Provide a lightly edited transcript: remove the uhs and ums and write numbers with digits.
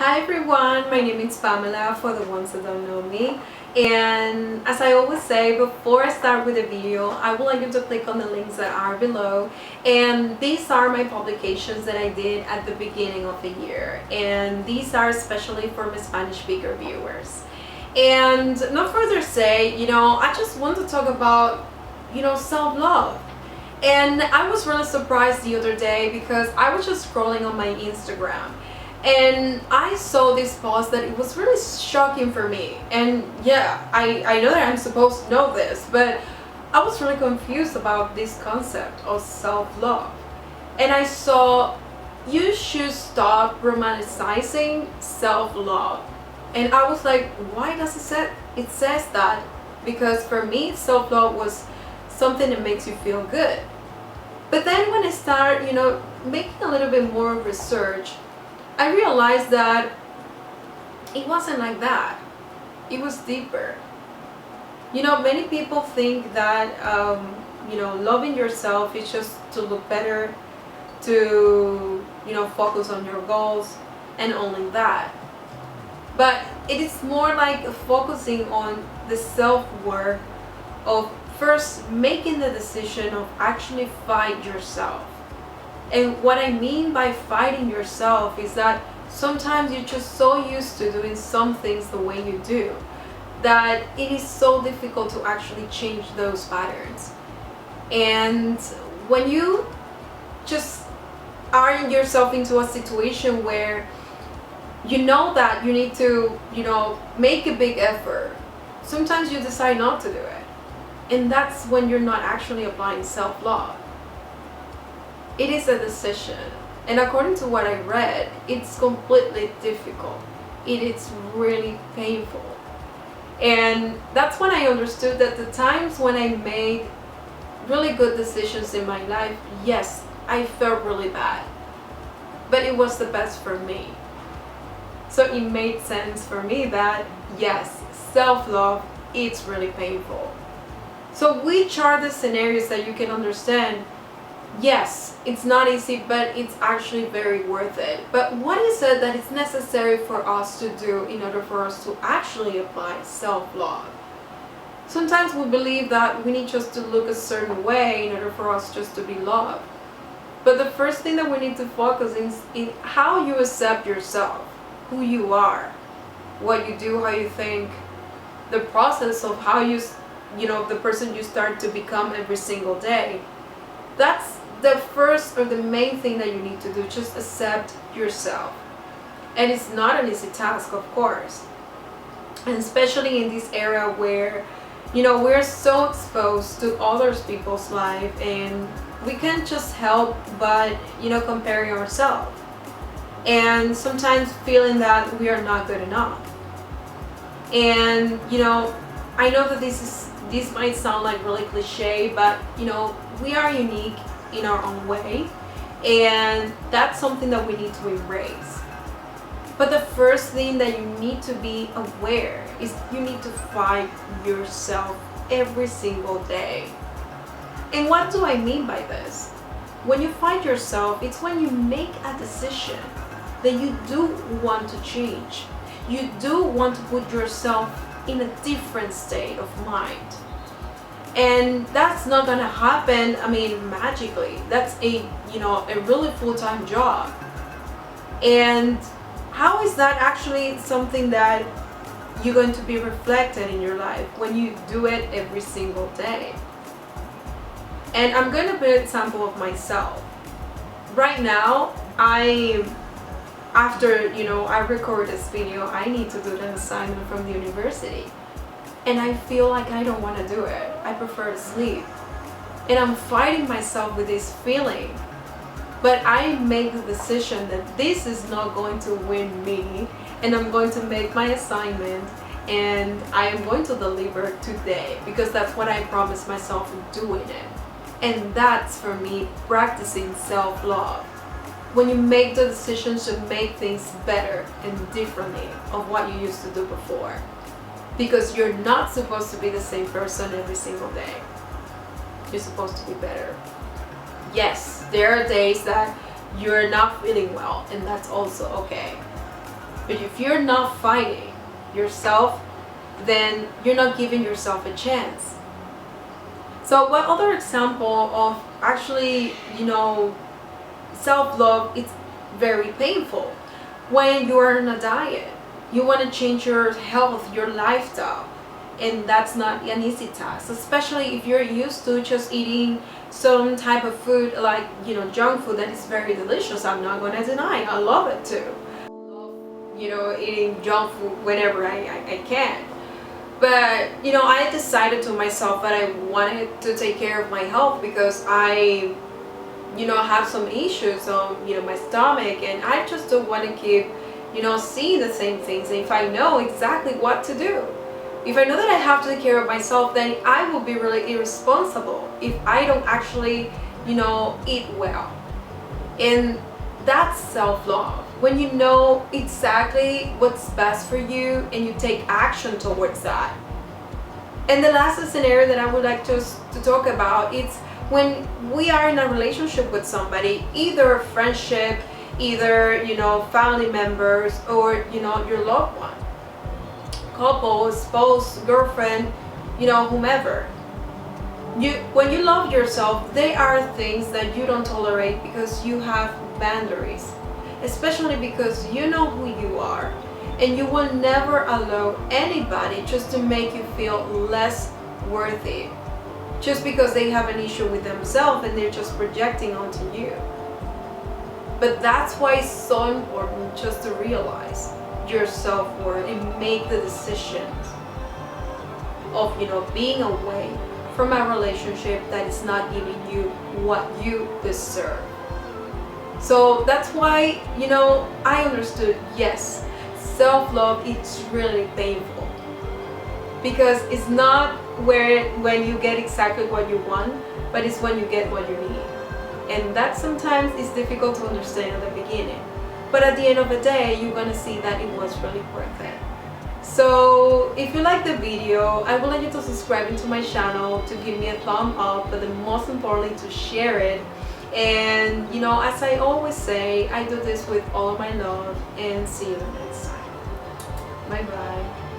Hi everyone, my name is Pamela for the ones that don't know me. And as I always say, before I start with the video, I would like you to click on the links that are below. And these are my publications that I did at the beginning of the year. And these are especially for my Spanish speaker viewers. And no further say, I just want to talk about, self-love. And I was really surprised the other day because I was just scrolling on my Instagram and I saw this post that it was really shocking for me. And yeah, I know that I'm supposed to know this, but I was really confused about this concept of self-love. And I saw you should stop romanticizing self-love. And I was like, why does it says that? Because for me, self-love was something that makes you feel good. But then when I start, making a little bit more research, I realized that it wasn't like that. It was deeper. Many people think that, loving yourself is just to look better, to, focus on your goals, and only that. But it is more like focusing on the self-worth of first making the decision of actually fight yourself. And what I mean by fighting yourself is that sometimes you're just so used to doing some things the way you do that it is so difficult to actually change those patterns. And when you just are in yourself into a situation where you know that you need to, make a big effort, sometimes you decide not to do it. And that's when you're not actually applying self-love. It is a decision, and according to what I read, it's completely difficult. It is really painful. And that's when I understood that the times when I made really good decisions in my life, yes, I felt really bad, but it was the best for me. So it made sense for me that yes, self-love is really painful. So which are the scenarios that you can understand? Yes, it's not easy, but it's actually very worth it. But what is it that is necessary for us to do in order for us to actually apply self-love? Sometimes we believe that we need just to look a certain way in order for us just to be loved. But the first thing that we need to focus is in how you accept yourself, who you are, what you do, how you think, the process of how the person you start to become every single day. That's the first or the main thing that you need to do. Just accept yourself. And it's not an easy task, of course. And especially in this era where, we're so exposed to other people's life and we can't just help but, comparing ourselves. And sometimes feeling that we are not good enough. And, I know that this might sound like really cliche, but, we are unique in our own way, and that's something that we need to embrace. But the first thing that you need to be aware is you need to fight yourself every single day. And what do I mean by this? When you fight yourself, it's when you make a decision that you do want to change. You do want to put yourself in a different state of mind. And that's not gonna happen, magically. That's a really full-time job. And how is that actually something that you're going to be reflected in your life when you do it every single day? And I'm going to put an example of myself. Right now, after I record this video, I need to do an assignment from the university. And I feel like I don't want to do it. I prefer to sleep. And I'm fighting myself with this feeling. But I make the decision that this is not going to win me. And I'm going to make my assignment. And I am going to deliver today. Because that's what I promised myself in doing it. And that's, for me, practicing self-love. When you make the decisions to make things better and differently of what you used to do before. Because you're not supposed to be the same person every single day. You're supposed to be better. Yes, there are days that you're not feeling well, and that's also okay. But if you're not fighting yourself, then you're not giving yourself a chance. So what other example of actually, self-love, it's very painful. When you are on a diet, you want to change your health, your lifestyle, and that's not an easy task, especially if you're used to just eating some type of food like junk food that is very delicious. I'm not going to deny, I love it too. Eating junk food whenever I can. But I decided to myself that I wanted to take care of my health because I have some issues on my stomach, and I just don't want to keep seeing the same things. And if I know exactly what to do, if I know that I have to take care of myself, then I will be really irresponsible if I don't actually eat well. And that's self-love, when you know exactly what's best for you and you take action towards that. And the last scenario that I would like to talk about is when we are in a relationship with somebody, either a friendship, either family members, or your loved one, couple, spouse, girlfriend, whomever. When you love yourself, there are things that you don't tolerate because you have boundaries, especially because you know who you are, and you will never allow anybody just to make you feel less worthy just because they have an issue with themselves and they're just projecting onto you. But that's why it's so important just to realize your self-worth and make the decisions of being away from a relationship that is not giving you what you deserve. So that's why I understood, yes, self-love, it's really painful, because it's not when you get exactly what you want, but it's when you get what you need. And that sometimes is difficult to understand at the beginning, but at the end of the day, you're gonna see that it was really worth it. So if you like the video, I would like you to subscribe into my channel, to give me a thumb up, but the most importantly, to share it. And as I always say, I do this with all my love, and see you next time. Bye bye.